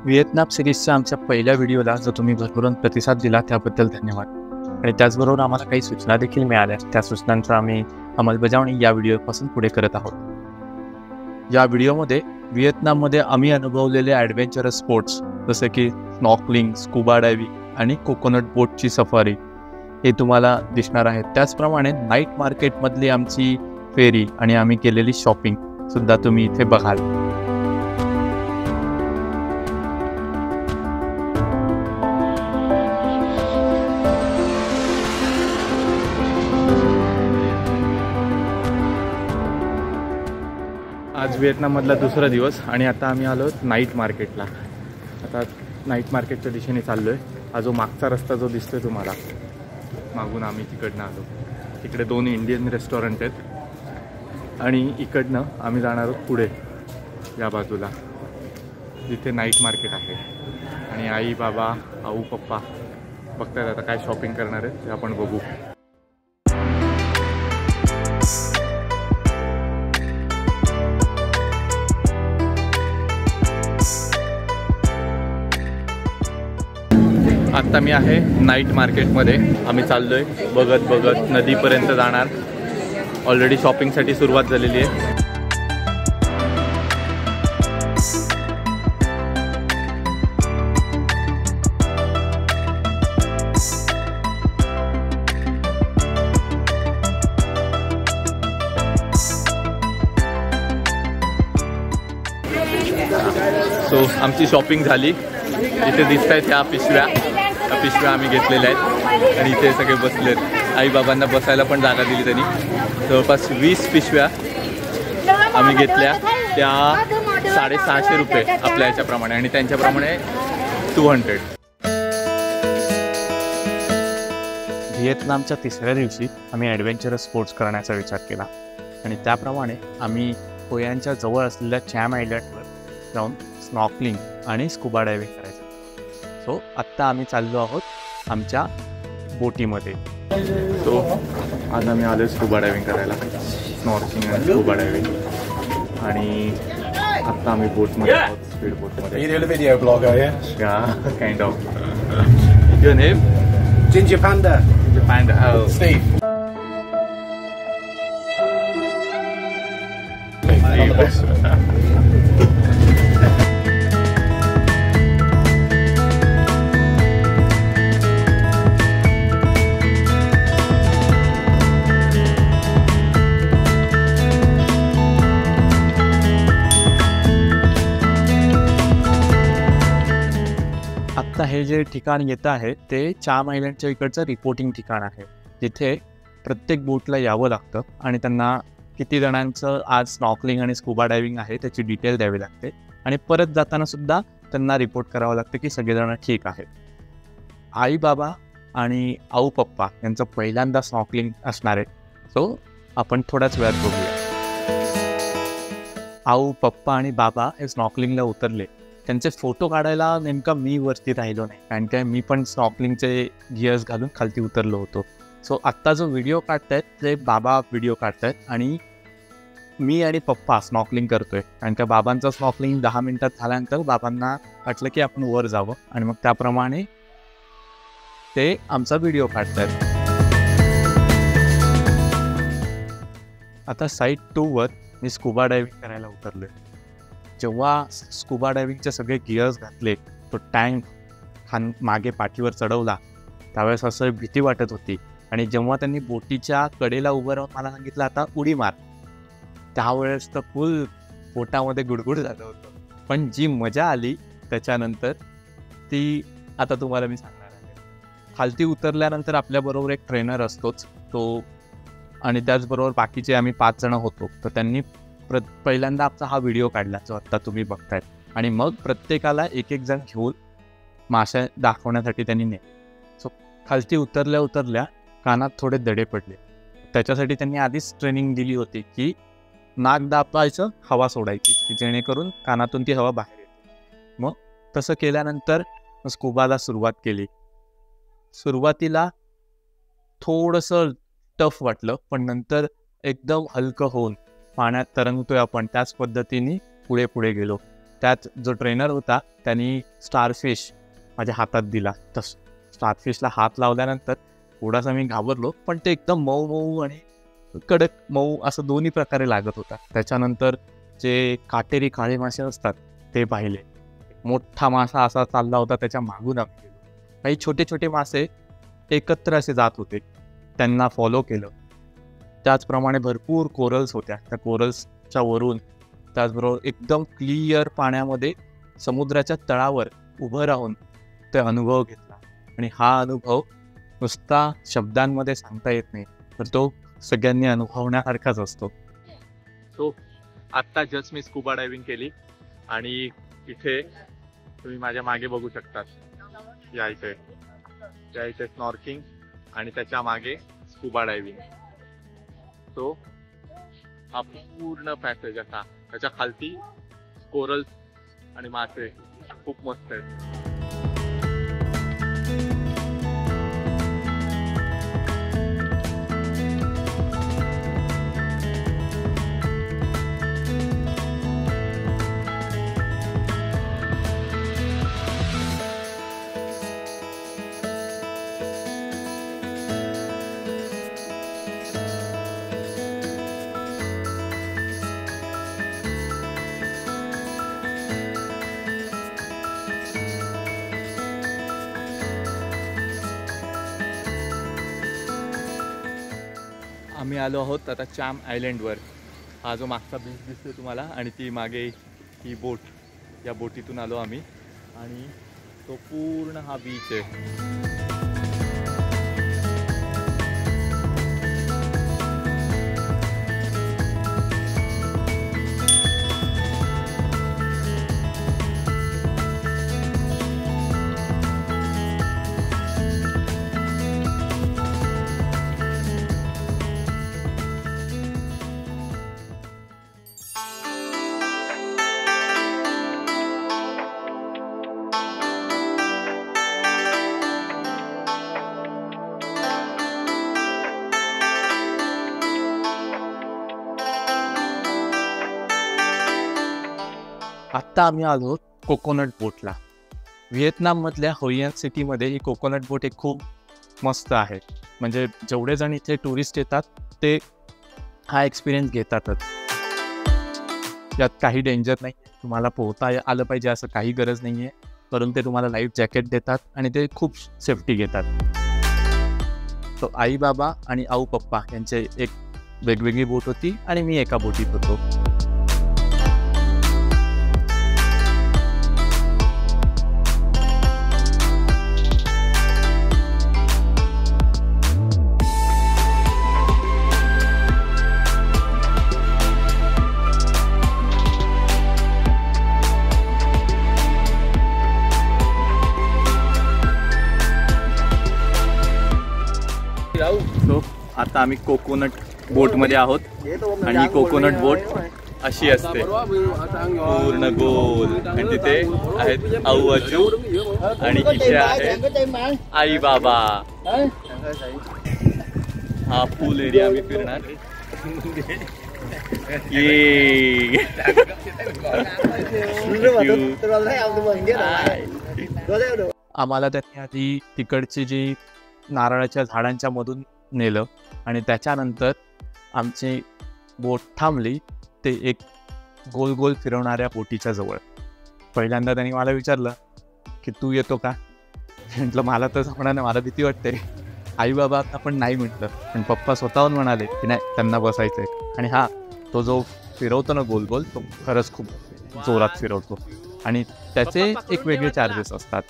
Vietnam सिरीजच्या आमच्या पहिल्या व्हिडिओला जो तुम्ही भरभरून प्रतिसाद दिला त्याबद्दल धन्यवाद. आणि त्याचबरोबर आम्हाला काही सूचना देखील मिळाल्या. त्या सूचनांचा आम्ही अंमलबजावणी या व्हिडिओपासून पुढे करत आहोत. या व्हिडिओमध्ये व्हिएतनाममध्ये आम्ही अनुभवलेले ॲडव्हेंचरस स्पोर्ट्स जसे की स्नॉर्कलिंग, स्कुबा डायव्हिंग आणि कोकोनट बोटची सफारी हे तुम्हाला दिसणार आहेत. त्याचप्रमाणे नाईट मार्केटमधली आमची फेरी आणि आम्ही केलेली शॉपिंग सुद्धा तुम्ही इथे बघाल. आज व्हिएतनाममधला दुसरा दिवस आणि आता आम्ही आलो नाईट मार्केटला. आता नाईट मार्केटच्या दिशेने चाललो आहे. हा जो मागचा रस्ता जो दिसतोय तुम्हाला मागून आम्ही तिकडनं आलो. तिकडे 2 इंडियन रेस्टॉरंट आहेत आणि इकडनं आम्ही जाणार आहोत पुढे या बाजूला जिथे नाईट मार्केट आहे. आणि आई बाबा आऊ पप्पा बघतायत आता काय शॉपिंग करणार आहेत ते आपण बघू. आत्ता मी आहे नाईट मार्केटमध्ये. आम्ही चाललो आहे बघत बघत नदीपर्यंत जाणार. ऑलरेडी शॉपिंगसाठी सुरुवात झालेली आहे. सो आमची शॉपिंग झाली. इथे दिसत आहेत ह्या पिशव्या आम्ही घेतलेल्या आहेत आणि इथे सगळे बसलेत. आई बाबांना बसायला पण जागा दिली त्यांनी. जवळपास 20 पिशव्या आम्ही घेतल्या. त्या 650 रुपये आपल्या ह्याच्याप्रमाणे आणि त्यांच्याप्रमाणे 200. व्हिएतनामच्या तिसऱ्या दिवशी आम्ही ॲडव्हेंचरस स्पोर्ट्स करण्याचा विचार केला आणि त्याप्रमाणे आम्ही होयांच्या जवळ असलेल्या चॅम आयलँडवर जाऊन स्नॉर्कलिंग आणि स्कुबा डायव्हिंग करायचं. सो आत्ता आम्ही चाललो आहोत आमच्या बोटीमध्ये. सो आज आम्ही आलो स्कुबा डायव्हिंग करायला. स्नॉर्कलिंग आणि स्कुबा डायव्हिंग आणि आत्ता आम्ही बोटमध्ये आहोत. स्पीड बोटमध्ये. व्हिडिओ ब्लॉगर या kind of. Your name? Ginger Panda. Panda. Steve. आत्ता हे जे ठिकाण येतं आहे ते चाम आयलँडच्या इकडचं रिपोर्टिंग ठिकाण आहे जिथे प्रत्येक बोटला यावं लागतं आणि त्यांना किती जणांचं आज स्नॉर्कलिंग आणि स्कुबा डायव्हिंग आहे त्याची डिटेल द्यावी लागते आणि परत जाताना सुद्धा त्यांना रिपोर्ट करावं लागतं की सगळेजण ठीक आहेत. आई बाबा आणि आऊ पप्पा यांचं पहिल्यांदा स्नॉर्कलिंग असणार आहे. सो आपण थोड्याच वेळात बघूया. आऊ पप्पा आणि बाबा हे स्नॉर्कलिंगला उतरले. त्यांचे फोटो काढायला नेमका मी वरती राहिलो नाही कारण काय मी पण स्नॉर्कलिंगचे गिअर्स घालून खालती उतरलो होतो. सो आत्ता जो व्हिडिओ काढतायत ते बाबा व्हिडिओ काढतायत आणि मी आणि पप्पा स्नॉर्कलिंग करतोय. कारण का बाबांचं स्नॉर्कलिंग 10 मिनिटात झाल्यानंतर बाबांना वाटलं की आपण वर जावं आणि मग त्याप्रमाणे ते आमचा व्हिडिओ काढतायत. आता साईड 2 वर मी स्कुबा डायव्हिंग करायला उतरलोय. जेव्हा स्कुबा डायव्हिंगचे सगळे गिअर्स घातले, तो टँक मागे पाठीवर चढवला त्यावेळेस असं भीती वाटत होती. आणि जेव्हा त्यांनी बोटीच्या कडेला उभं राहून मला सांगितलं आता उडी मार, त्यावेळेस तर फुल पोटामध्ये गुडगुड झालं होतं. पण जी मजा आली त्याच्यानंतर ती आता तुम्हाला मी सांगणार आहे. खालती उतरल्यानंतर आपल्याबरोबर एक ट्रेनर असतोच तो आणि त्याचबरोबर बाकीचे आम्ही 5 जण होतो. तर त्यांनी पहिल्यांदा आमचा हा व्हिडिओ काढला जो आत्ता तुम्ही बघतायत आणि मग प्रत्येकाला एक जण घेऊन मासे दाखवण्यासाठी त्यांनी सो खालती उतरल्या कानात थोडे दडे पडले. त्याच्यासाठी त्यांनी आधीच ट्रेनिंग दिली होती की नाक दाबायचं, हवा सोडायची की जेणेकरून कानातून ती हवा बाहेर येते. मग तसं केल्यानंतर स्कुबाला सुरुवात केली. सुरुवातीला थोडंसं टफ वाटलं पण नंतर एकदम हलकं होऊन पाण्यात तरंगतोय आपण त्याच पद्धतीने पुढे गेलो. त्यात जो ट्रेनर होता त्यांनी स्टारफिश माझ्या हातात दिला. तर स्टारफिशला हात लावल्यानंतर थोडासा मी घाबरलो, पण ते एकदम मऊ मऊ आणि कडक मऊ असं दोन्ही प्रकारे लागत होता. त्याच्यानंतर जे काटेरी काळे मासे असतात ते पाहिले. मोठा मासा असा चालला होता, त्याच्या मागून आम्ही गेलो. काही छोटे छोटे मासे एकत्र असे जात होते, त्यांना फॉलो केलं. त्याचप्रमाणे भरपूर कोरल्स होत्या. त्या कोरल्सच्या वरून त्याचबरोबर एकदम क्लिअर पाण्यामध्ये समुद्राच्या तळावर उभं राहून ते अनुभव घेतला. आणि हा अनुभव नुसता शब्दांमध्ये सांगता येत नाही, तर तो सगळ्यांनी अनुभवण्यासारखाच असतो. सो आत्ता जस्ट मी स्कुबा डायव्हिंग केली आणि इथे तुम्ही माझ्या मागे बघू शकतात, या इथे स्नॉर्किंग आणि त्याच्या मागे स्कुबा डायव्हिंग. सो हा पूर्ण पॅसेज असा, त्याच्या खालती कोरल आणि मासे खूप मस्त आहेत. आम्ही आलो आहोत आता चॅम आयलंडवर. हा जो मागचा बीच दिसतोय तुम्हाला आणि ती मागे ही बोट, या बोटीतून आलो आम्ही आणि तो पूर्ण हा बीच आहे. आत्ता आम्ही आलो कोकोनट बोटला. व्हिएतनाममधल्या होई अन सिटीमध्ये ही कोकोनट बोट एक खूप मस्त आहे. म्हणजे जेवढे जण इथे टुरिस्ट येतात ते हा एक्सपिरियन्स घेतातच. यात काही डेंजर नाही, तुम्हाला पोहता आलं पाहिजे असं काही गरज नाही आहे, परंतु ते तुम्हाला लाईफ जॅकेट देतात आणि ते खूप सेफ्टी घेतात. तो आई बाबा आणि आऊ पप्पा यांचे एक वेगवेगळी बोट होती आणि मी एका बोटीत होतो. आता आम्ही कोकोनट बोट मध्ये आहोत आणि ही कोकोनट बोट अशी असते पूर्ण गोल आणि तिथे आहेत आऊ अजू आणि इथे आहे आई बाबा. हा फुल एरिया आम्ही फिरणार. आम्हाला त्यांनी आधी तिकडची जी नारळाच्या झाडांच्या मधून नेलं आणि त्याच्यानंतर आमची बोट थांबली ते एक गोल गोल फिरवणाऱ्या बोटीच्या जवळ. पहिल्यांदा त्यांनी मला विचारलं की तू येतो का. म्हटलं मला तर जमणार नाही, मला भीती वाटते. आई बाबा आपण नाही म्हटलं, पण पप्पा स्वतःहून म्हणाले की नाही त्यांना बसायचंय. आणि हा तो जो फिरवतो ना गोल गोल, तो खरंच खूप जोरात फिरवतो आणि त्याचे एक वेगळे चार्जेस असतात.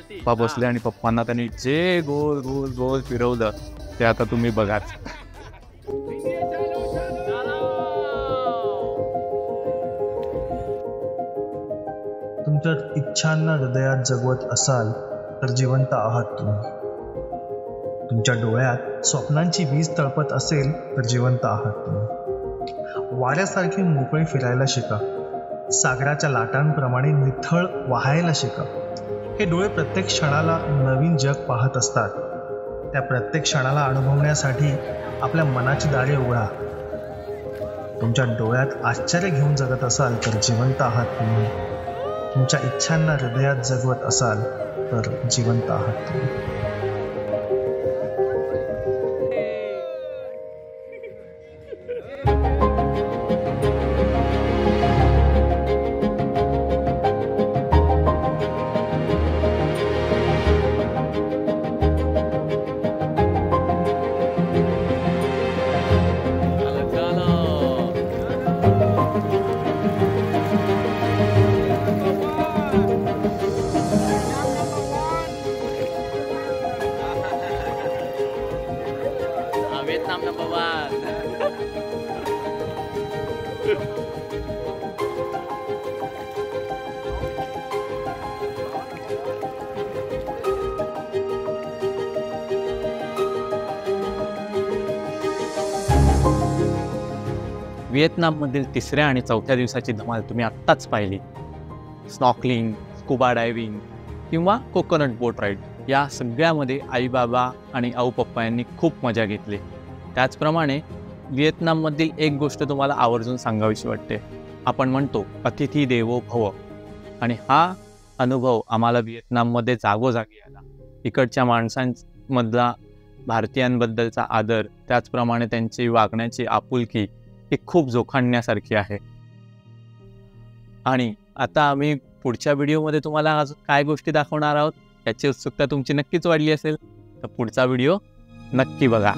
पप्पा बसले आणि पप्पांना त्यांनी जे गोल गोल गोल फिरवलं ते आता तुम्ही बघाच. तुमच्या इच्छांना हृदयात जगवत असाल तर जिवंत आहात तुम्ही. तुमच्या डोळ्यात स्वप्नांची वीज तळपत असेल तर जिवंत आहात तुम्ही. वाऱ्यासारखी मोकळे फिरायला शिका. सागराच्या लाटांप्रमाणे निथळ वाहायला शिका. हे डोळे प्रत्येक क्षणाला नवीन जग पाहत असतात. त्या प्रत्येक क्षणाला अनुभवण्यासाठी आपल्या मनाची दारे उघडा. तुमच्या डोळ्यात आश्चर्य घेऊन जगत असाल तर जिवंत आहात तुम्ही. तुमच्या इच्छांना हृदयात जगवत असाल तर जिवंत आहात तुम्ही. Vietnam number one. व्हिएतनाममधील तिसऱ्या आणि चौथ्या दिवसाची धमाल तुम्ही आत्ताच पाहिली. स्नॉर्कलिंग, स्कुबा डायव्हिंग किंवा कोकोनट बोट राईड या सगळ्यामध्ये आई बाबा आणि आऊ पप्पा यांनी खूप मजा घेतली. त्याचप्रमाणे व्हिएतनाममधील एक गोष्ट तुम्हाला आवर्जून सांगावीशी वाटते. आपण म्हणतो अतिथी देवो भव, आणि हा अनुभव आम्हाला व्हिएतनाममध्ये जागोजागी आला. इकडच्या माणसांमधला भारतीयांबद्दलचा आदर, त्याचप्रमाणे त्यांची वागण्याची आपुलकी ही खूप जोखाणण्यासारखी आहे. आणि आता आम्ही पुढच्या व्हिडिओमध्ये तुम्हाला अजून काय गोष्टी दाखवणार आहोत याची उत्सुकता तुमची नक्कीच वाढली असेल, तर पुढचा व्हिडिओ नक्की बघा.